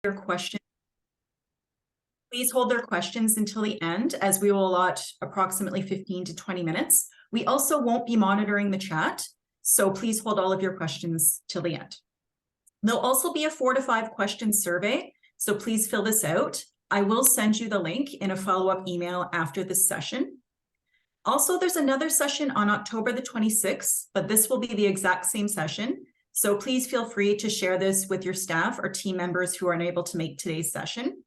Your question. Please hold their questions until the end, as we will allot approximately 15 to 20 minutes. We also won't be monitoring the chat, so please hold all of your questions till the end. There'll also be a 4 to 5 question survey, so please fill this out. I will send you the link in a follow-up email after this session. Also, there's another session on October the 26th, but this will be the exact same session. So please feel free to share this with your staff or team members who are unable to make today's session.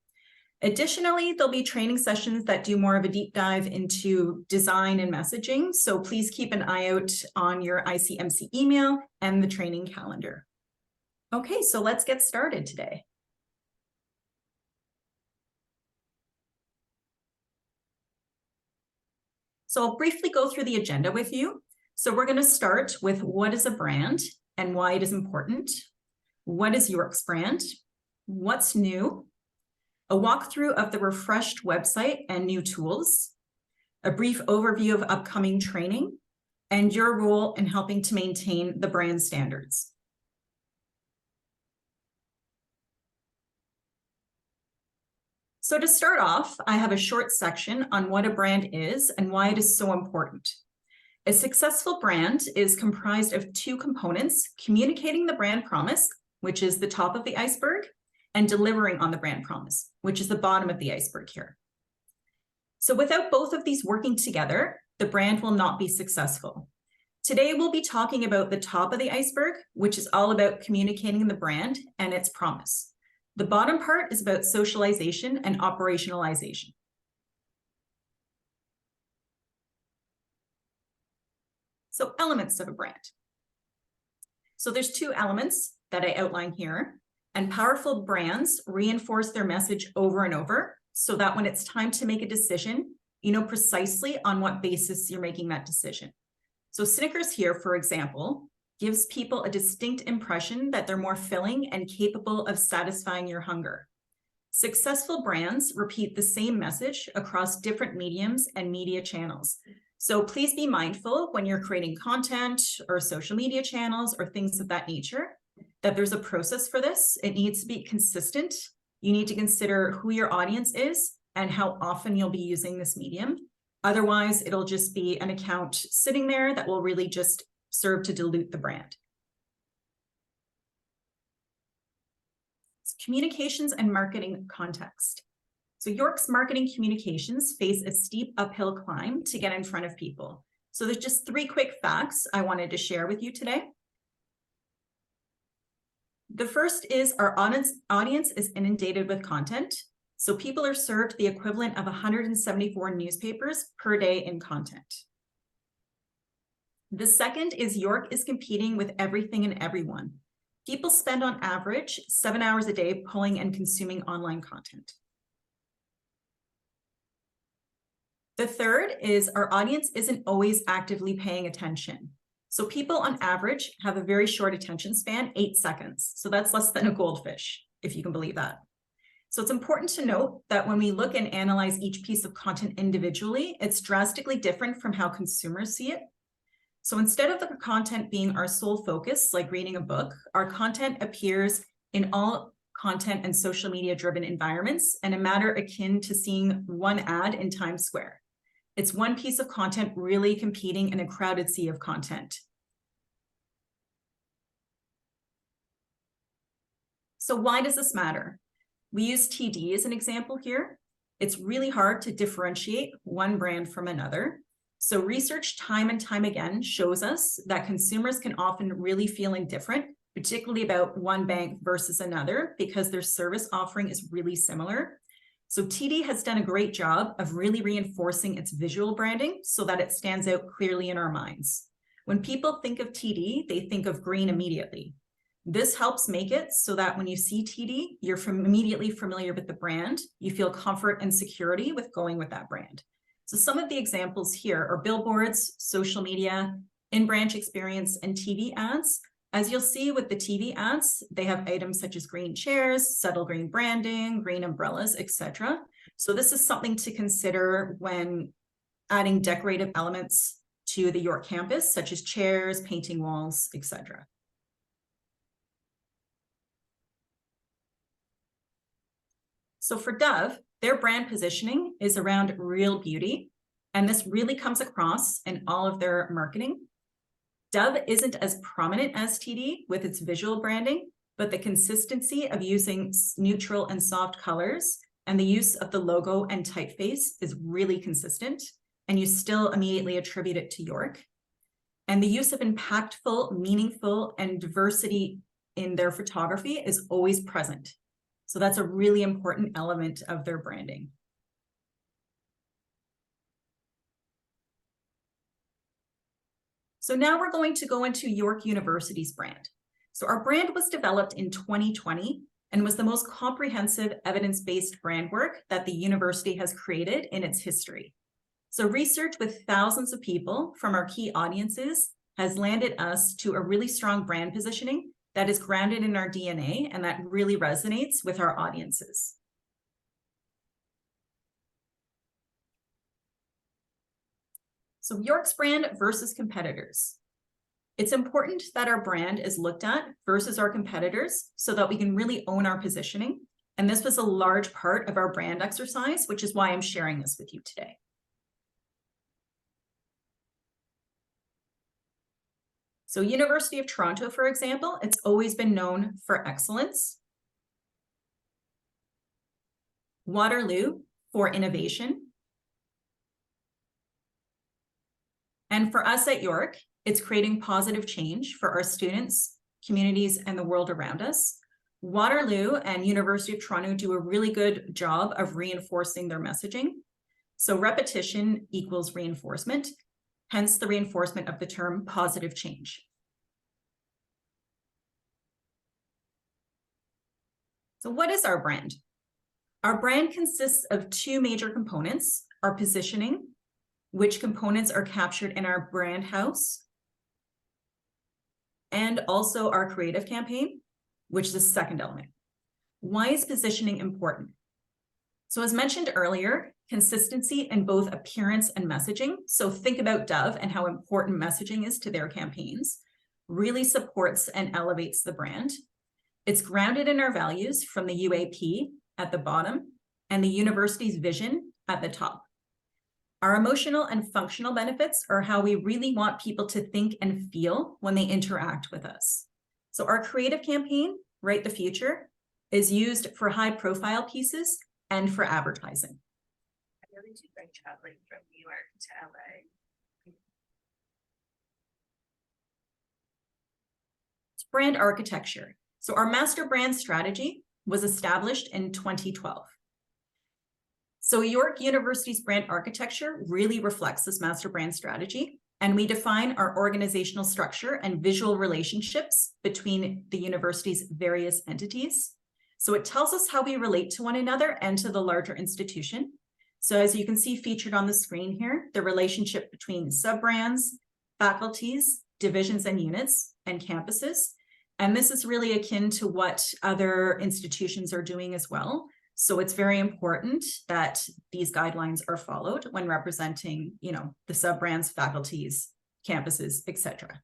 Additionally, there'll be training sessions that do more of a deep dive into design and messaging. So please keep an eye out on your ICMC email and the training calendar. Okay, so let's get started today. So I'll briefly go through the agenda with you. So we're going to start with what is a brand and why it is important. What is York's brand? What's new? A walkthrough of the refreshed website and new tools, a brief overview of upcoming training, and your role in helping to maintain the brand standards. So to start off, I have a short section on what a brand is and why it is so important. A successful brand is comprised of 2 components: communicating the brand promise, which is the top of the iceberg, and delivering on the brand promise, which is the bottom of the iceberg here. So without both of these working together, the brand will not be successful. Today, we'll be talking about the top of the iceberg, which is all about communicating the brand and its promise. The bottom part is about socialization and operationalization. So elements of a brand. So there's 2 elements that I outline here, and powerful brands reinforce their message over and over so that when it's time to make a decision, you know precisely on what basis you're making that decision. So Snickers here, for example, gives people a distinct impression that they're more filling and capable of satisfying your hunger. Successful brands repeat the same message across different mediums and media channels. So please be mindful when you're creating content or social media channels or things of that nature, that there's a process for this. It needs to be consistent. You need to consider who your audience is and how often you'll be using this medium. Otherwise, it'll just be an account sitting there that will really just serve to dilute the brand. Communications and marketing context. So York's marketing communications face a steep uphill climb to get in front of people. So there's just 3 quick facts I wanted to share with you today. The first is our audience is inundated with content. So people are served the equivalent of 174 newspapers per day in content. The second is York is competing with everything and everyone. People spend on average 7 hours a day pulling and consuming online content. The third is our audience isn't always actively paying attention. So people on average have a very short attention span, 8 seconds. So that's less than a goldfish, if you can believe that. So it's important to note that when we look and analyze each piece of content individually, it's drastically different from how consumers see it. So instead of the content being our sole focus, like reading a book, our content appears in all content and social media driven environments in a matter akin to seeing one ad in Times Square. It's one piece of content really competing in a crowded sea of content. So why does this matter? We use TD as an example here. It's really hard to differentiate one brand from another. So research time and time again shows us that consumers can often really feel indifferent, particularly about one bank versus another, because their service offering is really similar. So TD has done a great job of really reinforcing its visual branding so that it stands out clearly in our minds. When people think of TD, they think of green immediately. This helps make it so that when you see TD, you're immediately familiar with the brand. You feel comfort and security with going with that brand. So some of the examples here are billboards, social media, in-branch experience, and TV ads. As you'll see with the TV ads, they have items such as green chairs, subtle green branding, green umbrellas, etc. So this is something to consider when adding decorative elements to the York campus, such as chairs, painting walls, etc. So for Dove, their brand positioning is around real beauty, and this really comes across in all of their marketing. Dove isn't as prominent as TD with its visual branding, but the consistency of using neutral and soft colors and the use of the logo and typeface is really consistent, and you still immediately attribute it to York. And the use of impactful, meaningful, and diversity in their photography is always present. So that's a really important element of their branding. So now we're going to go into York University's brand. So our brand was developed in 2020 and was the most comprehensive evidence-based brand work that the university has created in its history. So research with thousands of people from our key audiences has landed us to a really strong brand positioning that is grounded in our DNA and that really resonates with our audiences. So York's brand versus competitors. It's important that our brand is looked at versus our competitors so that we can really own our positioning. And this was a large part of our brand exercise, which is why I'm sharing this with you today. So University of Toronto, for example, it's always been known for excellence. Waterloo for innovation. And for us at York, it's creating positive change for our students, communities, and the world around us. Waterloo and University of Toronto do a really good job of reinforcing their messaging. So repetition equals reinforcement, hence the reinforcement of the term positive change. So what is our brand? Our brand consists of two major components, our positioning, which components are captured in our brand house, and also our creative campaign, which is the second element. Why is positioning important? So as mentioned earlier, consistency in both appearance and messaging, so think about Dove and how important messaging is to their campaigns, really supports and elevates the brand. It's grounded in our values from the UAP at the bottom and the university's vision at the top. Our emotional and functional benefits are how we really want people to think and feel when they interact with us. So our creative campaign, Write the Future, is used for high-profile pieces and for advertising. I really do like traveling from New York to LA. It's brand architecture. So our master brand strategy was established in 2012. So York University's brand architecture really reflects this master brand strategy, and we define our organizational structure and visual relationships between the university's various entities. So it tells us how we relate to one another and to the larger institution. So as you can see featured on the screen here, the relationship between sub-brands, faculties, divisions and units, and campuses. And this is really akin to what other institutions are doing as well. So it's very important that these guidelines are followed when representing, the sub-brands, faculties, campuses, etc.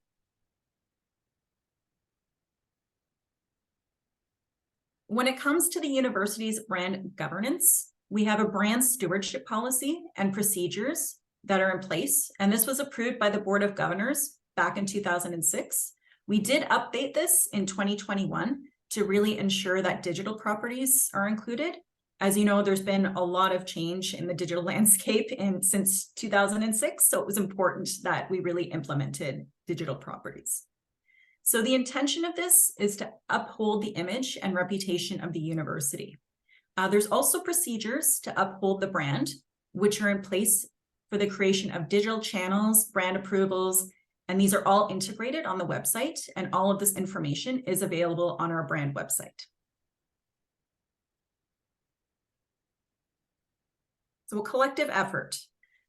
When it comes to the university's brand governance, we have a brand stewardship policy and procedures that are in place. And this was approved by the Board of Governors back in 2006. We did update this in 2021 to really ensure that digital properties are included. As you know, there's been a lot of change in the digital landscape since 2006, so it was important that we really implemented digital properties. So the intention of this is to uphold the image and reputation of the university. There's also procedures to uphold the brand, which are in place for the creation of digital channels, brand approvals, and these are all integrated on the website, and all of this information is available on our brand website. So a collective effort.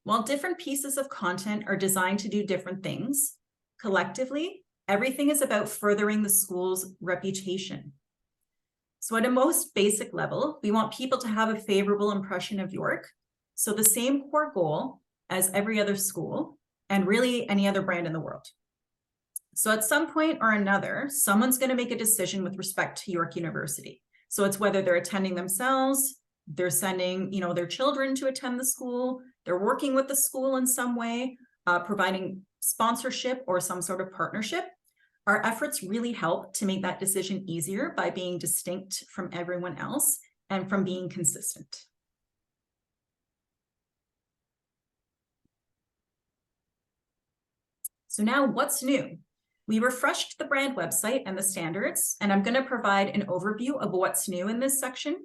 While different pieces of content are designed to do different things, collectively, everything is about furthering the school's reputation. So at a most basic level, we want people to have a favorable impression of York. So the same core goal as every other school and really any other brand in the world. So at some point or another, someone's going to make a decision with respect to York University. So it's whether they're attending themselves, they're sending, their children to attend the school, they're working with the school in some way, providing sponsorship or some sort of partnership. Our efforts really help to make that decision easier by being distinct from everyone else and from being consistent. So now what's new? We refreshed the brand website and the standards, and I'm going to provide an overview of what's new in this section.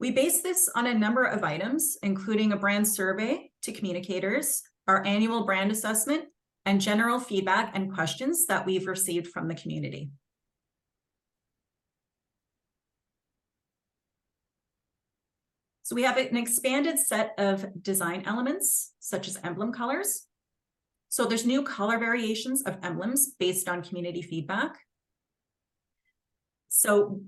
We base this on a number of items, including a brand survey to communicators, our annual brand assessment, and general feedback and questions that we've received from the community. So we have an expanded set of design elements, such as emblem colors. So there's new color variations of emblems based on community feedback. So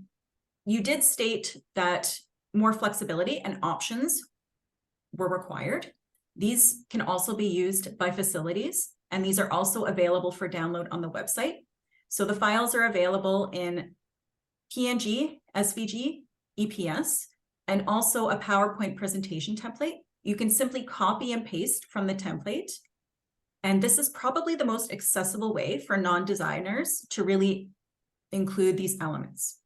you did state that more flexibility and options were required. These can also be used by facilities, and these are also available for download on the website. So the files are available in PNG, SVG, EPS, and also a PowerPoint presentation template. You can simply copy and paste from the template. And this is probably the most accessible way for non-designers to really include these elements.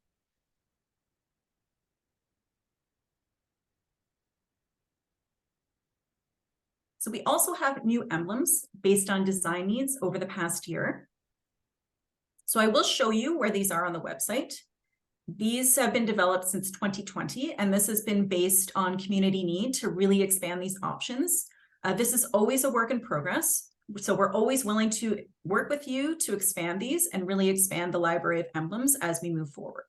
So we also have new emblems based on design needs over the past year. So I will show you where these are on the website. These have been developed since 2020, and this has been based on community need to really expand these options. This is always a work in progress. So we're always willing to work with you to expand these and really expand the library of emblems as we move forward.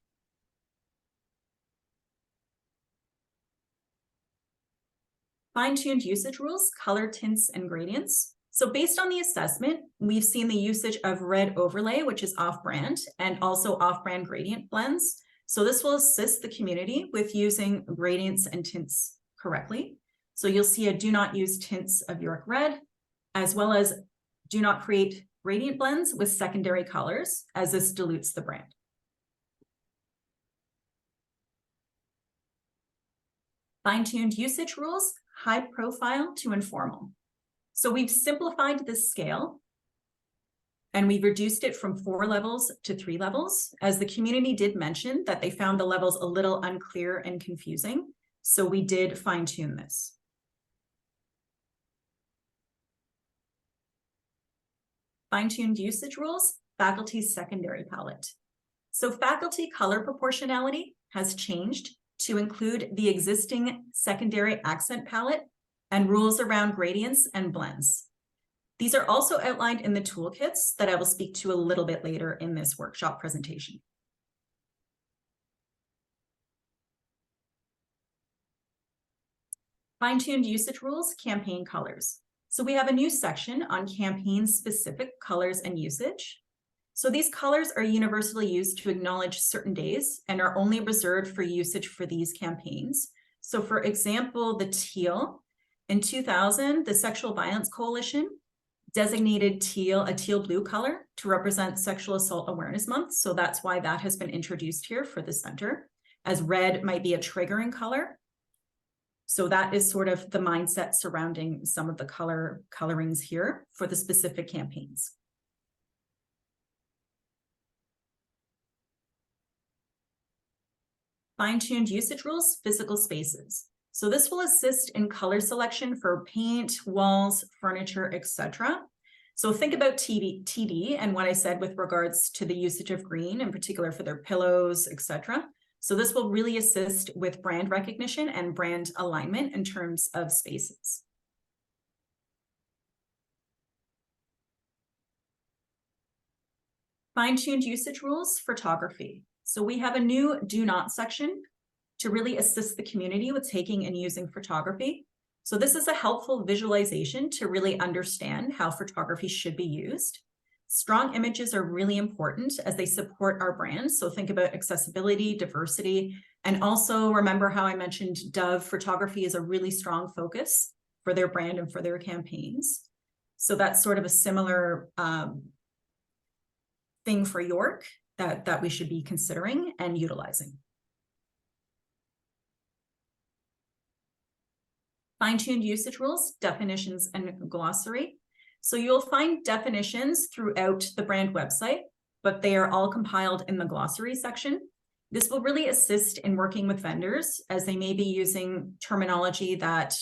Fine-tuned usage rules, color tints, and gradients. So based on the assessment, we've seen the usage of red overlay, which is off-brand, and also off-brand gradient blends. So this will assist the community with using gradients and tints correctly. So you'll see a do not use tints of York Red, as well as do not create gradient blends with secondary colors, as this dilutes the brand. Fine-tuned usage rules, high profile to informal. So we've simplified this scale and we've reduced it from 4 levels to 3 levels, as the community did mention that they found the levels a little unclear and confusing. So we did fine-tune this. Fine-tuned usage rules, faculty's secondary palette. So faculty color proportionality has changed to include the existing secondary accent palette and rules around gradients and blends. These are also outlined in the toolkits that I will speak to a little bit later in this workshop presentation. Fine-tuned usage rules, campaign colors. So we have a new section on campaign-specific colors and usage. So these colors are universally used to acknowledge certain days and are only reserved for usage for these campaigns. So for example, the teal. In 2000, the Sexual Violence Coalition designated teal a teal blue color to represent Sexual Assault Awareness Month. So that's why that has been introduced here for the center, as red might be a triggering color. So that is sort of the mindset surrounding some of the colorings here for the specific campaigns. Fine-tuned usage rules, physical spaces. So this will assist in color selection for paint, walls, furniture, etc. So think about TD and what I said with regards to the usage of green, in particular for their pillows, etc. So this will really assist with brand recognition and brand alignment in terms of spaces. Fine-tuned usage rules, photography. So we have a new do not section to really assist the community with taking and using photography. So this is a helpful visualization to really understand how photography should be used. Strong images are really important as they support our brand. So think about accessibility, diversity, and also remember how I mentioned Dove photography is a really strong focus for their brand and for their campaigns. So that's sort of a similar thing for York that we should be considering and utilizing. Fine-tuned usage rules, definitions, and glossary. So you'll find definitions throughout the brand website, but they are all compiled in the glossary section. This will really assist in working with vendors as they may be using terminology that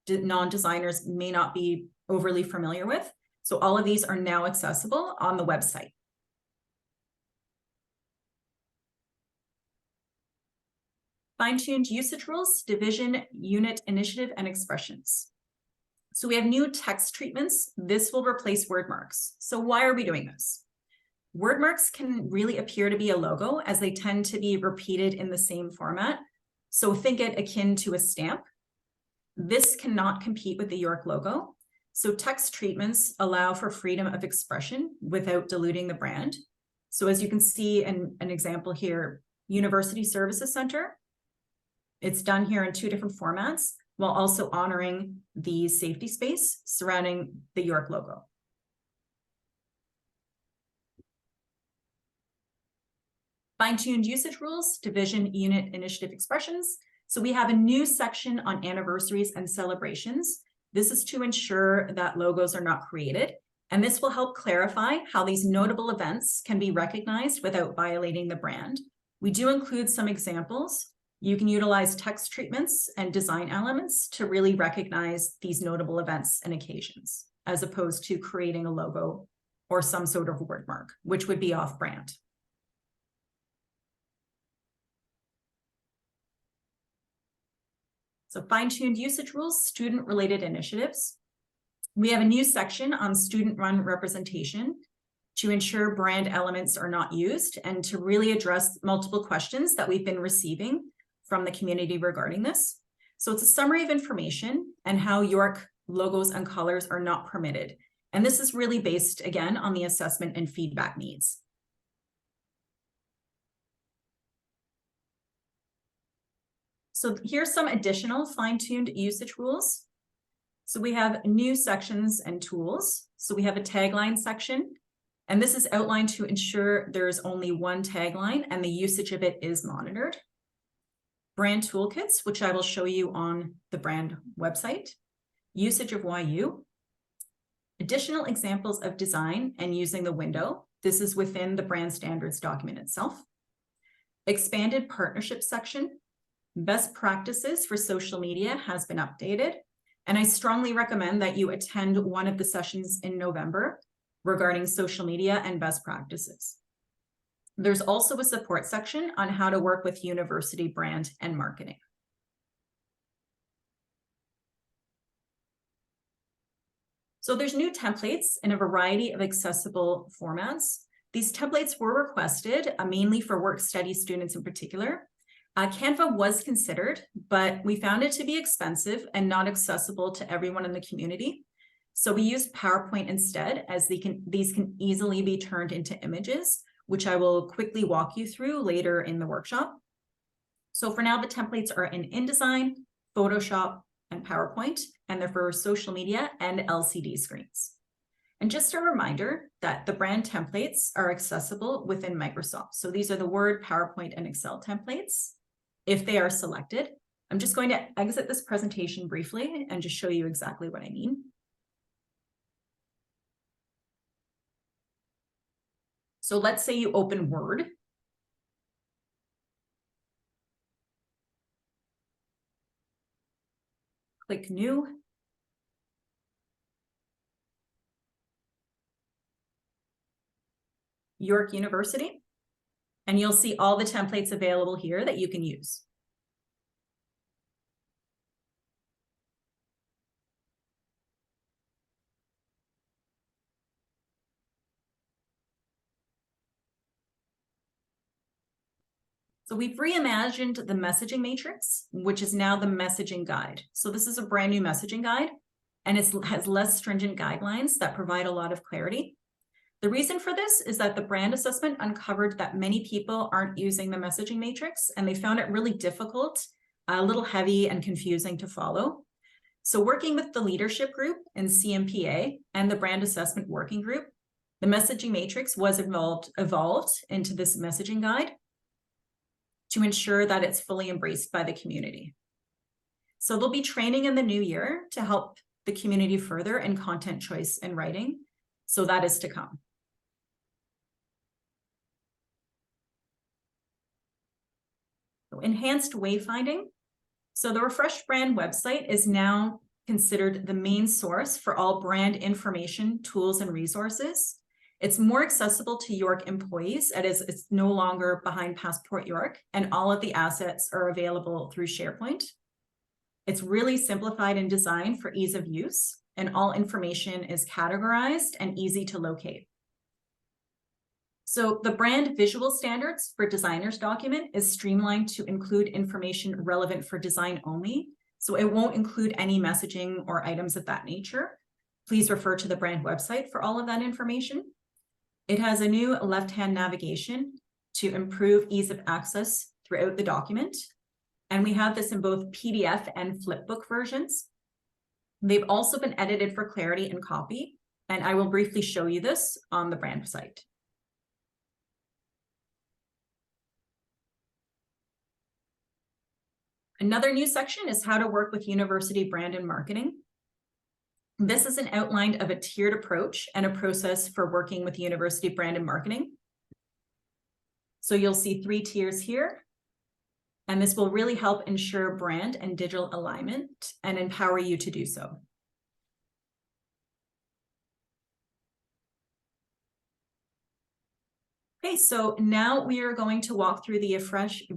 non-designers may not be overly familiar with. So all of these are now accessible on the website. Fine-tuned usage rules, division, unit, initiative, and expressions. So we have new text treatments. This will replace word marks. So why are we doing this? Word marks can really appear to be a logo as they tend to be repeated in the same format. So think it akin to a stamp. This cannot compete with the York logo. So text treatments allow for freedom of expression without diluting the brand. So as you can see in an example here, University Services Center, it's done here in 2 different formats while also honoring the safety space surrounding the York logo. Fine-tuned usage rules, division, unit, initiative, expressions. So we have a new section on anniversaries and celebrations. This is to ensure that logos are not created, and this will help clarify how these notable events can be recognized without violating the brand. We do include some examples. You can utilize text treatments and design elements to really recognize these notable events and occasions, as opposed to creating a logo or some sort of word mark, which would be off-brand. So fine-tuned usage rules, student-related initiatives. We have a new section on student-run representation to ensure brand elements are not used and to really address multiple questions that we've been receiving from the community regarding this. So it's a summary of information and how York logos and colors are not permitted. And this is really based, again, on the assessment and feedback needs. So here's some additional fine-tuned usage rules. So we have new sections and tools. So we have a tagline section, and this is outlined to ensure there's only one tagline and the usage of it is monitored. Brand toolkits, which I will show you on the brand website. Usage of YU. Additional examples of design and using the window. This is within the brand standards document itself. Expanded partnership section. Best practices for social media has been updated, and I strongly recommend that you attend one of the sessions in November regarding social media and best practices. There's also a support section on how to work with university brand and marketing. So there's new templates in a variety of accessible formats. These templates were requested mainly for work study students in particular. Canva was considered, but we found it to be expensive and not accessible to everyone in the community. So we used PowerPoint instead, as these can easily be turned into images, which I will quickly walk you through later in the workshop. So for now, the templates are in InDesign, Photoshop, and PowerPoint, and they're for social media and LCD screens. And just a reminder that the brand templates are accessible within Microsoft. So these are the Word, PowerPoint, and Excel templates. If they are selected, I'm just going to exit this presentation briefly and just show you exactly what I mean. So let's say you open Word. Click New. York University. And you'll see all the templates available here that you can use. So we've reimagined the messaging matrix, which is now the messaging guide. So this is a brand new messaging guide, and it has less stringent guidelines that provide a lot of clarity. The reason for this is that the brand assessment uncovered that many people aren't using the messaging matrix, and they found it really difficult, a little heavy and confusing to follow. So working with the leadership group in CMPA and the brand assessment working group, the messaging matrix was evolved into this messaging guide to ensure that it's fully embraced by the community. So there'll be training in the new year to help the community further in content choice and writing. So that is to come. Enhanced wayfinding. So the Refreshed Brand website is now considered the main source for all brand information, tools, and resources. It's more accessible to York employees. It's no longer behind Passport York, and all of the assets are available through SharePoint. It's really simplified and designed for ease of use, and all information is categorized and easy to locate. So the brand visual standards for designers document is streamlined to include information relevant for design only. So it won't include any messaging or items of that nature. Please refer to the brand website for all of that information. It has a new left-hand navigation to improve ease of access throughout the document. And we have this in both PDF and flipbook versions. They've also been edited for clarity and copy, and I will briefly show you this on the brand site. Another new section is how to work with university brand and marketing. This is an outline of a tiered approach and a process for working with university brand and marketing. So you'll see 3 tiers here, and this will really help ensure brand and digital alignment and empower you to do so. Okay, so now we are going to walk through the refreshed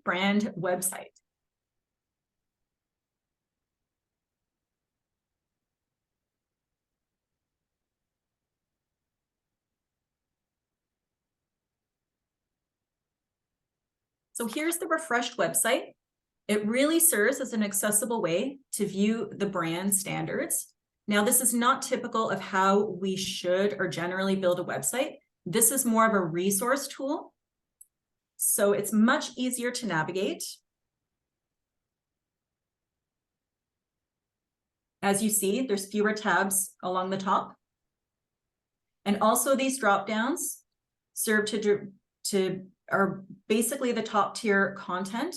brand website. So here's the refreshed website. It really serves as an accessible way to view the brand standards. Now, this is not typical of how we should or generally build a website. This is more of a resource tool. So it's much easier to navigate. As you see, there's fewer tabs along the top. And also these drop downs serve are basically the top tier content.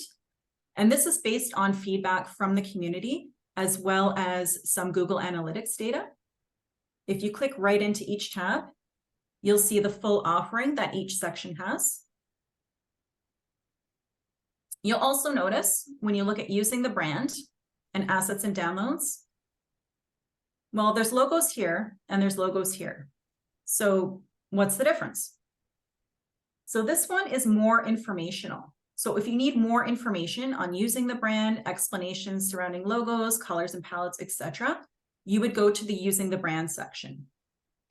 And this is based on feedback from the community, as well as some Google Analytics data. If you click right into each tab, you'll see the full offering that each section has. You'll also notice when you look at using the brand and assets and downloads, well, there's logos here and there's logos here. So what's the difference? So this one is more informational. So if you need more information on using the brand, explanations surrounding logos, colors and palettes, etc., you would go to the using the brand section.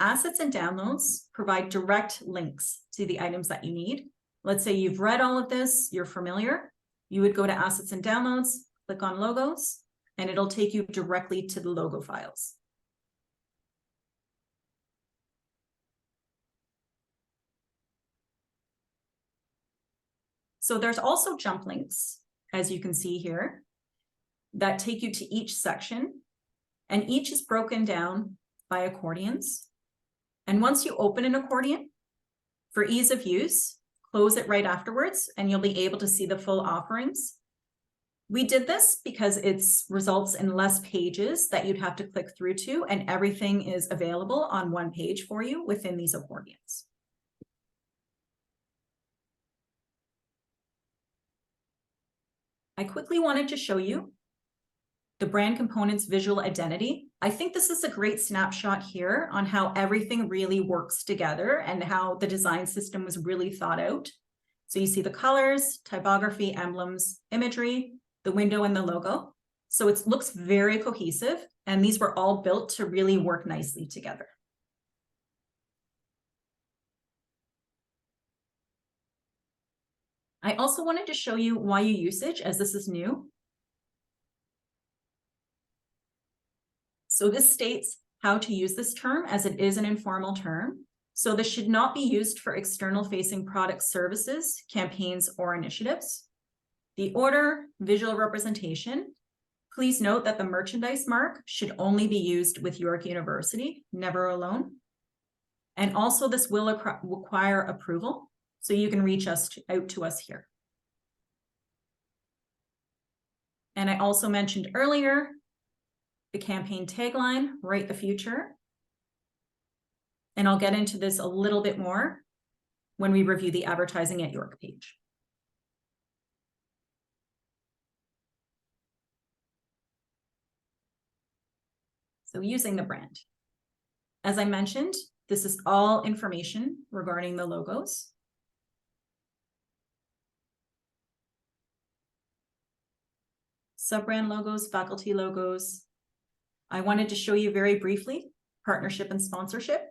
Assets and downloads provide direct links to the items that you need. Let's say you've read all of this, you're familiar. You would go to assets and downloads, click on logos, and it'll take you directly to the logo files. So there's also jump links, as you can see here, that take you to each section, and each is broken down by accordions. And once you open an accordion, for ease of use, close it right afterwards, and you'll be able to see the full offerings. We did this because it results in less pages that you'd have to click through to, and everything is available on one page for you within these accordions. I quickly wanted to show you the brand components visual identity. I think this is a great snapshot here on how everything really works together and how the design system was really thought out. So you see the colors, typography, emblems, imagery, the window and the logo. So it looks very cohesive, and these were all built to really work nicely together. I also wanted to show you YU usage, as this is new. So this states how to use this term, as it is an informal term. So this should not be used for external facing product services, campaigns, or initiatives. The order, visual representation. Please note that the merchandise mark should only be used with York University, never alone. And also this will require approval, so you can reach out to us here. And I also mentioned earlier, the campaign tagline, Write the Future. And I'll get into this a little bit more when we review the Advertising at York page. So using the brand. As I mentioned, this is all information regarding the logos. Sub-brand logos, faculty logos. I wanted to show you very briefly partnership and sponsorship.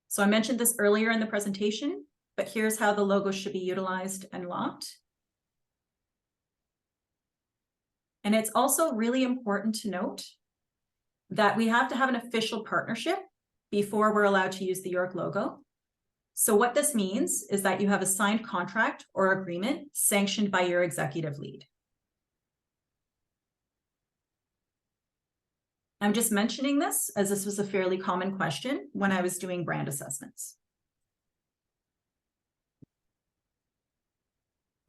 So I mentioned this earlier in the presentation, but here's how the logos should be utilized and locked. And it's also really important to note that we have to have an official partnership before we're allowed to use the York logo. So what this means is that you have a signed contract or agreement sanctioned by your executive lead. I'm just mentioning this as this was a fairly common question when I was doing brand assessments.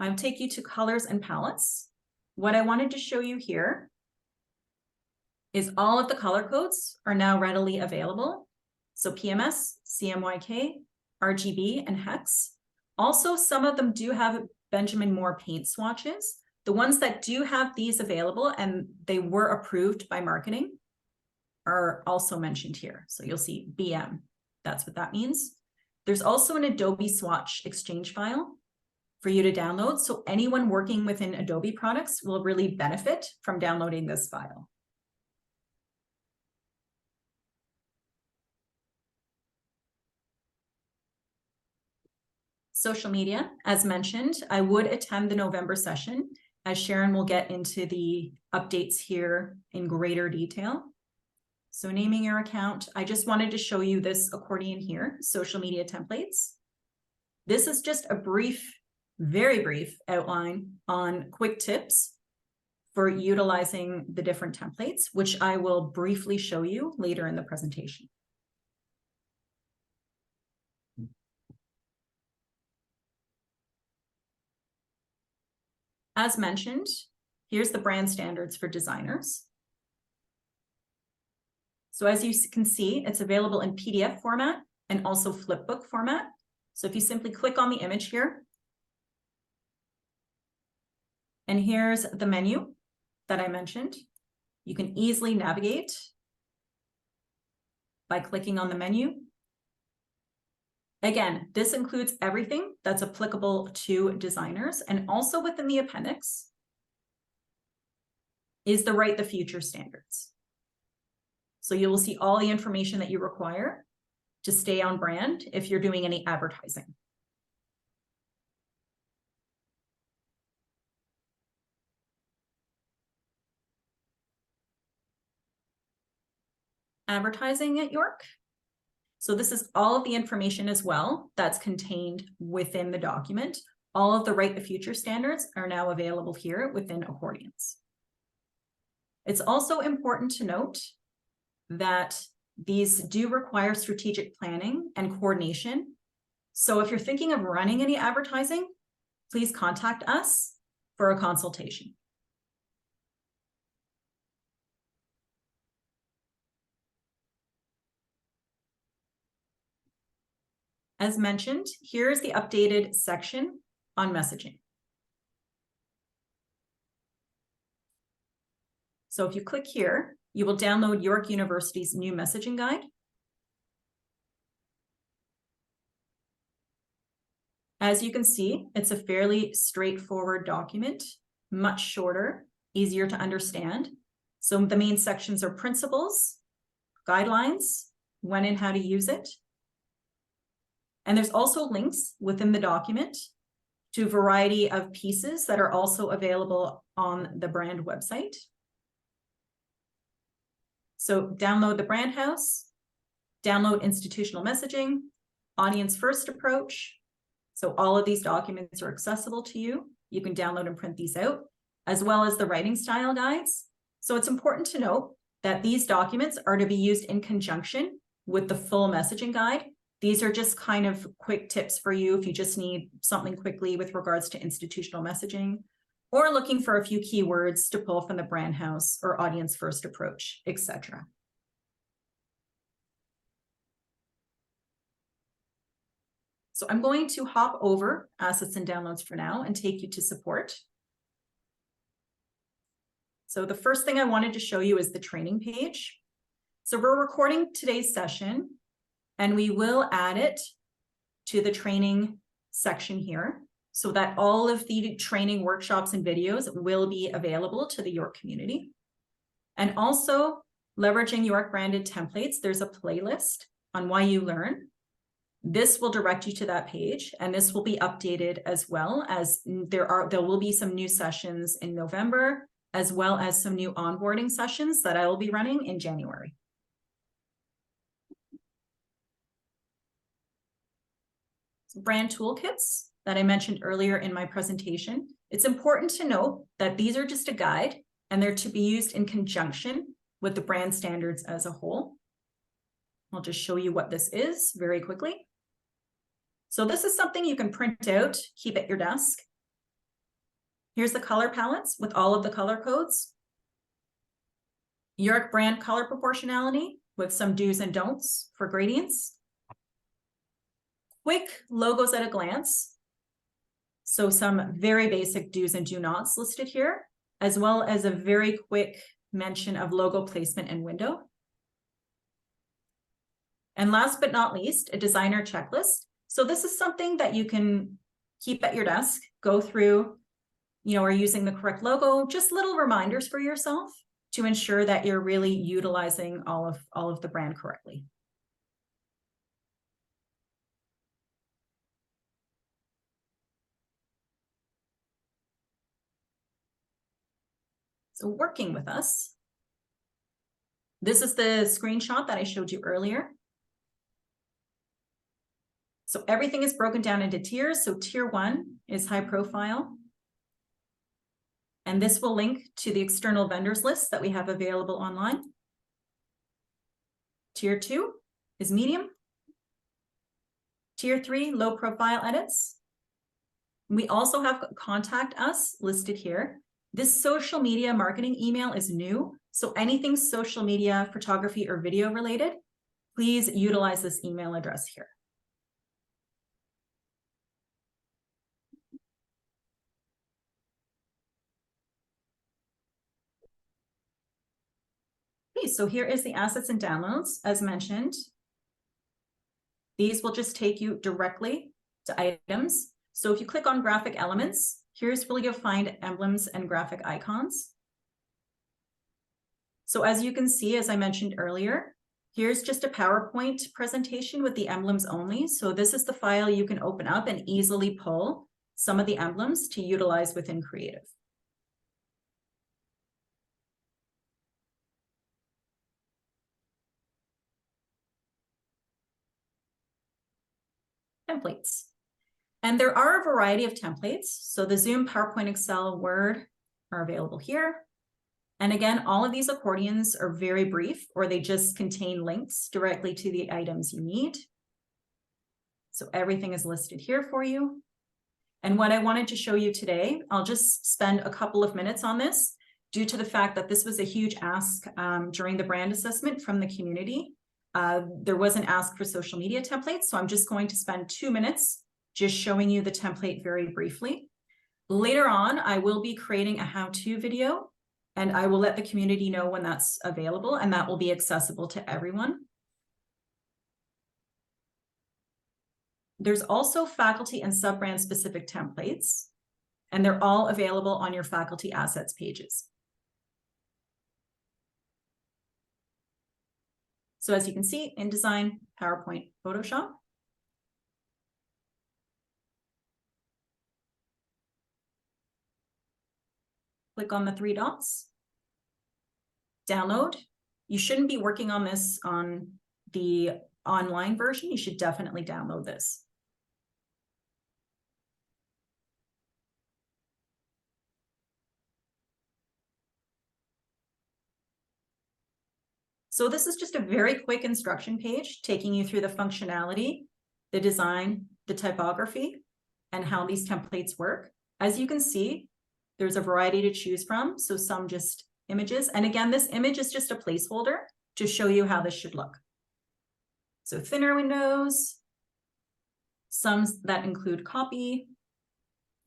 I'll take you to colors and palettes. What I wanted to show you here is all of the color codes are now readily available. So PMS, CMYK, RGB, and hex. Also, some of them do have Benjamin Moore paint swatches. The ones that do have these available and they were approved by marketing are also mentioned here. So you'll see BM, that's what that means. There's also an Adobe swatch exchange file for you to download. So anyone working within Adobe products will really benefit from downloading this file. Social media, as mentioned, I would attend the November session, as Sharon will get into the updates here in greater detail. So naming your account, I just wanted to show you this accordion here, social media templates. This is just a brief, very brief outline on quick tips for utilizing the different templates, which I will briefly show you later in the presentation. As mentioned, here's the brand standards for designers. So as you can see, it's available in PDF format and also flipbook format. So if you simply click on the image here, and here's the menu that I mentioned, you can easily navigate by clicking on the menu. Again, this includes everything that's applicable to designers, and also within the appendix is the Write the Future standards. So you will see all the information that you require to stay on brand if you're doing any advertising. Advertising at York. So this is all of the information as well that's contained within the document. All of the Write the Future standards are now available here within Accordions. It's also important to note that these do require strategic planning and coordination. So if you're thinking of running any advertising, please contact us for a consultation. As mentioned, here is the updated section on messaging. So if you click here, you will download York University's new messaging guide. As you can see, it's a fairly straightforward document, much shorter, easier to understand. So the main sections are principles, guidelines, when and how to use it. And there's also links within the document to a variety of pieces that are also available on the brand website. So download the brand house, download institutional messaging, audience first approach. So all of these documents are accessible to you. You can download and print these out, as well as the writing style guides. So it's important to note that these documents are to be used in conjunction with the full messaging guide. These are just kind of quick tips for you if you just need something quickly with regards to institutional messaging, or looking for a few keywords to pull from the brand house or audience first approach, etc. So I'm going to hop over assets and downloads for now and take you to support. So the first thing I wanted to show you is the training page. So we're recording today's session and we will add it to the training section here so that all of the training workshops and videos will be available to the York community. And also leveraging York branded templates, there's a playlist on why you learn. This will direct you to that page, and this will be updated as well as there will be some new sessions in November, as well as some new onboarding sessions that I will be running in January. Brand toolkits that I mentioned earlier in my presentation. It's important to note that these are just a guide and they're to be used in conjunction with the brand standards as a whole. I'll just show you what this is very quickly. So this is something you can print out, keep at your desk. Here's the color palettes with all of the color codes. York brand color proportionality with some do's and don'ts for gradients. Quick logos at a glance. So some very basic do's and do nots listed here, as well as a very quick mention of logo placement and window. And last but not least, a designer checklist. So this is something that you can keep at your desk, go through, are using the correct logo, just little reminders for yourself to ensure that you're really utilizing all of the brand correctly. So working with us, this is the screenshot that I showed you earlier. So everything is broken down into tiers. So tier 1 is high profile. And this will link to the external vendors list that we have available online. Tier 2 is medium. Tier 3, low profile edits. We also have contact us listed here. This social media marketing email is new. So anything social media, photography, or video related, please utilize this email address here. Okay, so here is the assets and downloads, as mentioned. These will just take you directly to items. So if you click on graphic elements, here's where you'll find emblems and graphic icons. So as you can see, as I mentioned earlier, here's just a PowerPoint presentation with the emblems only. So this is the file you can open up and easily pull some of the emblems to utilize within Creative. Templates. And there are a variety of templates. So the Zoom, PowerPoint, Excel, Word are available here. And again, all of these accordions are very brief, or they just contain links directly to the items you need. So everything is listed here for you. And what I wanted to show you today, I'll just spend a couple of minutes on this due to the fact that this was a huge ask during the brand assessment from the community. There was an ask for social media templates, so I'm just going to spend 2 minutes just showing you the template very briefly. Later on, I will be creating a how-to video, and I will let the community know when that's available, and that will be accessible to everyone. There's also faculty and sub-brand specific templates, and they're all available on your faculty assets pages. So as you can see, InDesign, PowerPoint, Photoshop. Click on the 3 dots. Download. You shouldn't be working on this on the online version. You should definitely download this. So this is just a very quick instruction page taking you through the functionality, the design, the typography, and how these templates work. As you can see, There's a variety to choose from, so some just images. And again, this image is just a placeholder to show you how this should look. So thinner windows, some that include copy.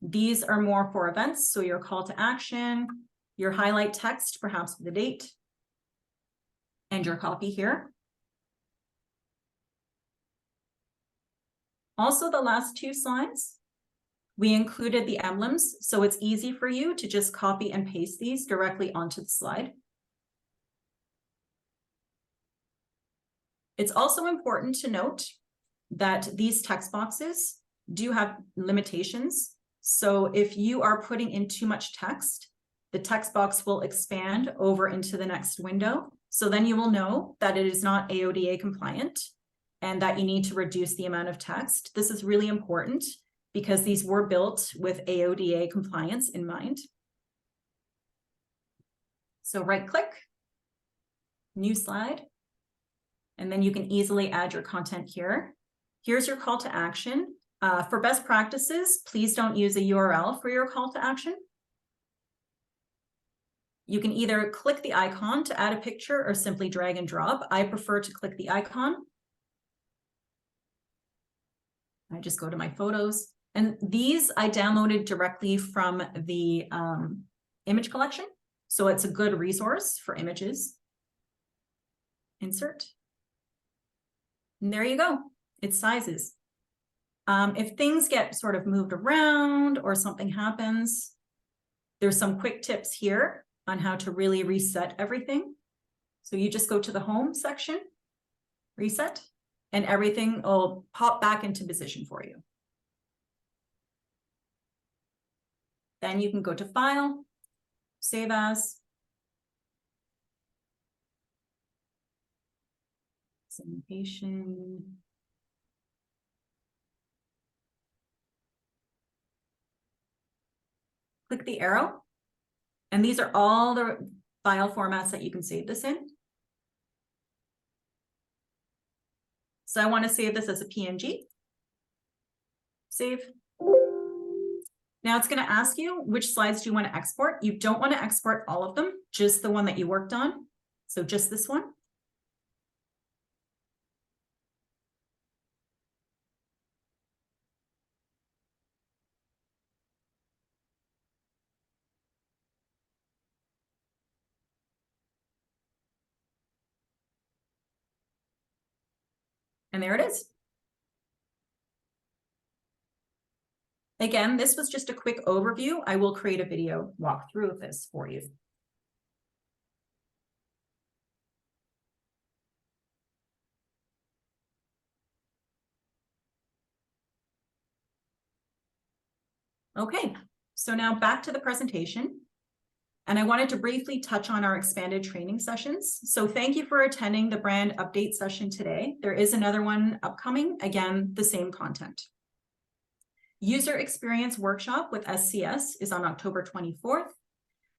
These are more for events, so your call to action, your highlight text, perhaps with the date, and your copy here. Also, the last two slides, we included the emblems, so it's easy for you to just copy and paste these directly onto the slide. It's also important to note that these text boxes do have limitations. So if you are putting in too much text, the text box will expand over into the next window. So then you will know that it is not AODA compliant and that you need to reduce the amount of text. This is really important because these were built with AODA compliance in mind. So right click, new slide, and then you can easily add your content here. Here's your call to action. For best practices, please don't use a URL for your call to action. You can either click the icon to add a picture or simply drag and drop. I prefer to click the icon. I just go to my photos. And these I downloaded directly from the image collection. So it's a good resource for images. Insert. And there you go. It's sizes. If things get sort of moved around or something happens, there's some quick tips here on how to really reset everything. So you just go to the home section, reset, and everything will pop back into position for you. Then you can go to File, Save As, Segmentation. Click the arrow, and these are all the file formats that you can save this in. So I want to save this as a PNG. Save. Now it's going to ask you which slides do you want to export. You don't want to export all of them, just the one that you worked on. So just this one. And there it is. Again, this was just a quick overview. I will create a video walkthrough of this for you. Okay, so now back to the presentation. And I wanted to briefly touch on our expanded training sessions. So thank you for attending the brand update session today. There is another one upcoming, again, the same content. User experience workshop with SCS is on October 24th.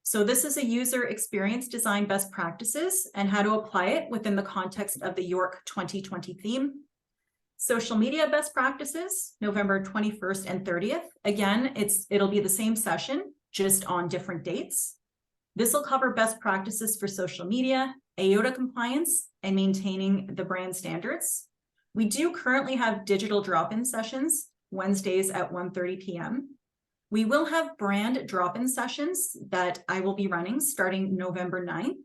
So this is a user experience design best practices and how to apply it within the context of the York 2020 theme. Social media best practices, November 21st and 30th. Again, it'll be the same session, just on different dates. This will cover best practices for social media, AODA compliance, and maintaining the brand standards. We do currently have digital drop-in sessions, Wednesdays at 1:30 p.m. We will have brand drop-in sessions that I will be running starting November 9th.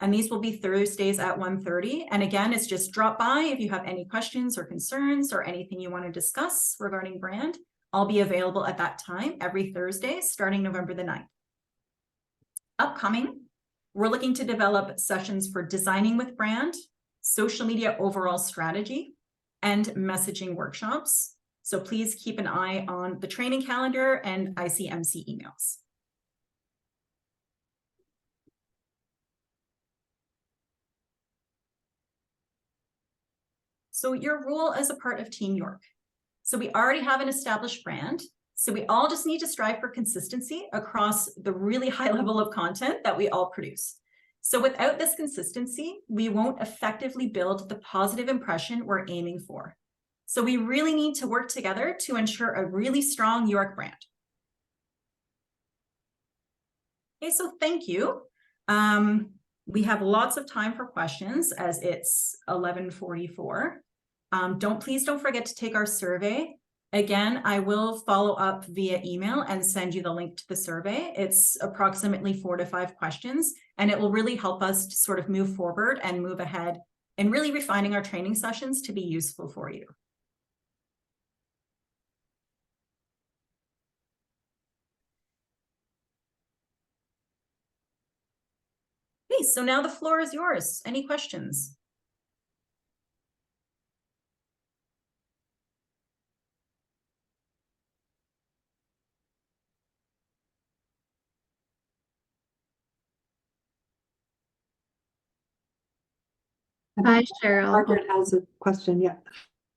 And these will be Thursdays at 1:30. And again, it's just drop by if you have any questions or concerns or anything you want to discuss regarding brand. I'll be available at that time every Thursday starting November the 9th. Upcoming, we're looking to develop sessions for designing with brand, social media overall strategy, and messaging workshops. So please keep an eye on the training calendar and ICMC emails. So your role as a part of Team York. So we already have an established brand. So we all just need to strive for consistency across the really high level of content that we all produce. So without this consistency, we won't effectively build the positive impression we're aiming for. So we really need to work together to ensure a really strong York brand. Okay, so thank you. We have lots of time for questions as it's 11:44. Please don't forget to take our survey. Again, I will follow up via email and send you the link to the survey. It's approximately 4 to 5 questions, and it will really help us to sort of move forward and move ahead and really refining our training sessions to be useful for you. Okay, so now the floor is yours. Any questions? Hi, Cheryl. Margaret has a question, yeah.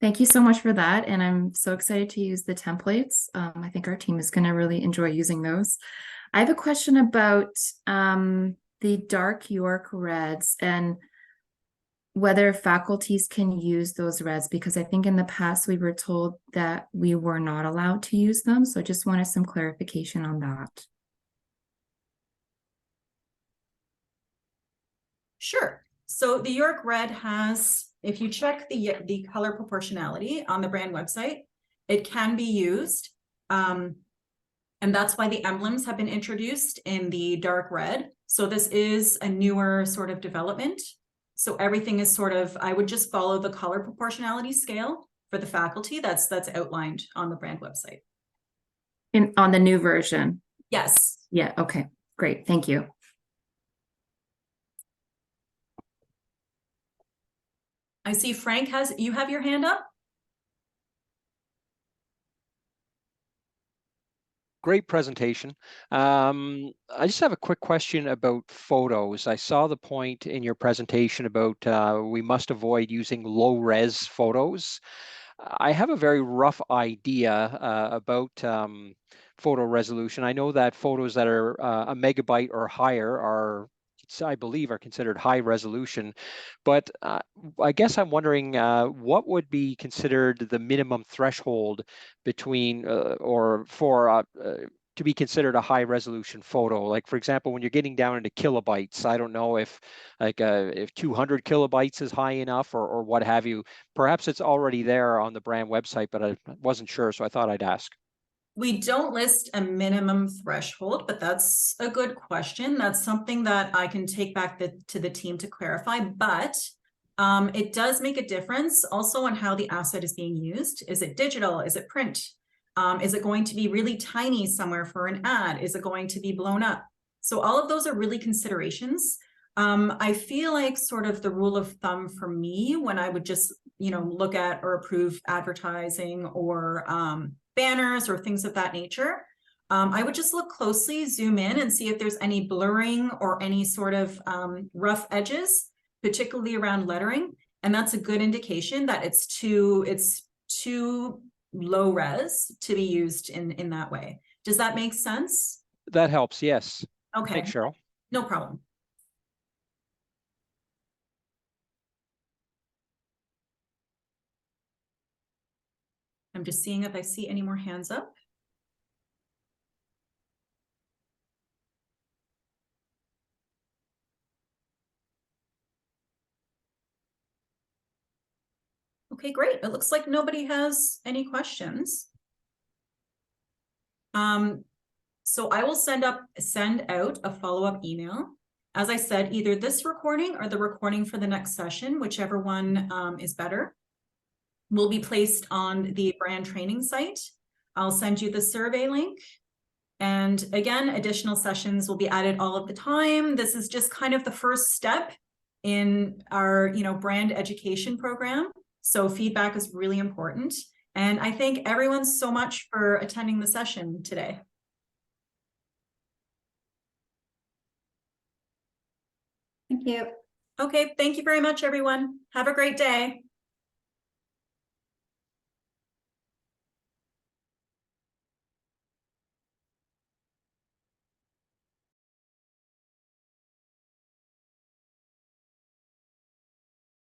Thank you so much for that. And I'm so excited to use the templates. I think our team is going to really enjoy using those. I have a question about the dark York reds and whether faculties can use those reds, because I think in the past we were told that we were not allowed to use them. So I just wanted some clarification on that. Sure. So the York Red has, if you check the color proportionality on the brand website, it can be used. And that's why the emblems have been introduced in the dark red. So this is a newer sort of development. So everything is sort of, I would just follow the color proportionality scale for the faculty that's outlined on the brand website. On the new version. Yes. Yeah, okay, great. Thank you. I see Frank you have your hand up? Great presentation. I just have a quick question about photos. I saw the point in your presentation about we must avoid using low res photos. I have a very rough idea about photo resolution. I know that photos that are a megabyte or higher are, I believe, are considered high resolution, but I guess I'm wondering what would be considered the minimum threshold between or for to be considered a high resolution photo. Like, for example, when you're getting down into kilobytes, I don't know if if 200 kilobytes is high enough or what have you. Perhaps it's already there on the brand website, but I wasn't sure, so I thought I'd ask. We don't list a minimum threshold, but that's a good question. That's something that I can take back to the team to clarify, but it does make a difference also on how the asset is being used. Is it digital? Is it print? Is it going to be really tiny somewhere for an ad? Is it going to be blown up? So all of those are really considerations. I feel like sort of the rule of thumb for me when I would just, look at or approve advertising or banners or things of that nature, I would just look closely, zoom in and see if there's any blurring or any sort of rough edges, particularly around lettering. And that's a good indication that it's too low res to be used in that way. Does that make sense? That helps, yes. Okay. Thanks, Cheryl. No problem. I'm just seeing if I see any more hands up. Okay, great. It looks like nobody has any questions. So I will send out a follow-up email. As I said, either this recording or the recording for the next session, whichever one is better, will be placed on the brand training site. I'll send you the survey link. And again, additional sessions will be added all of the time. This is just kind of the first step in our, brand education program. So feedback is really important. And I thank everyone so much for attending the session today. Thank you. Okay, thank you very much, everyone. Have a great day.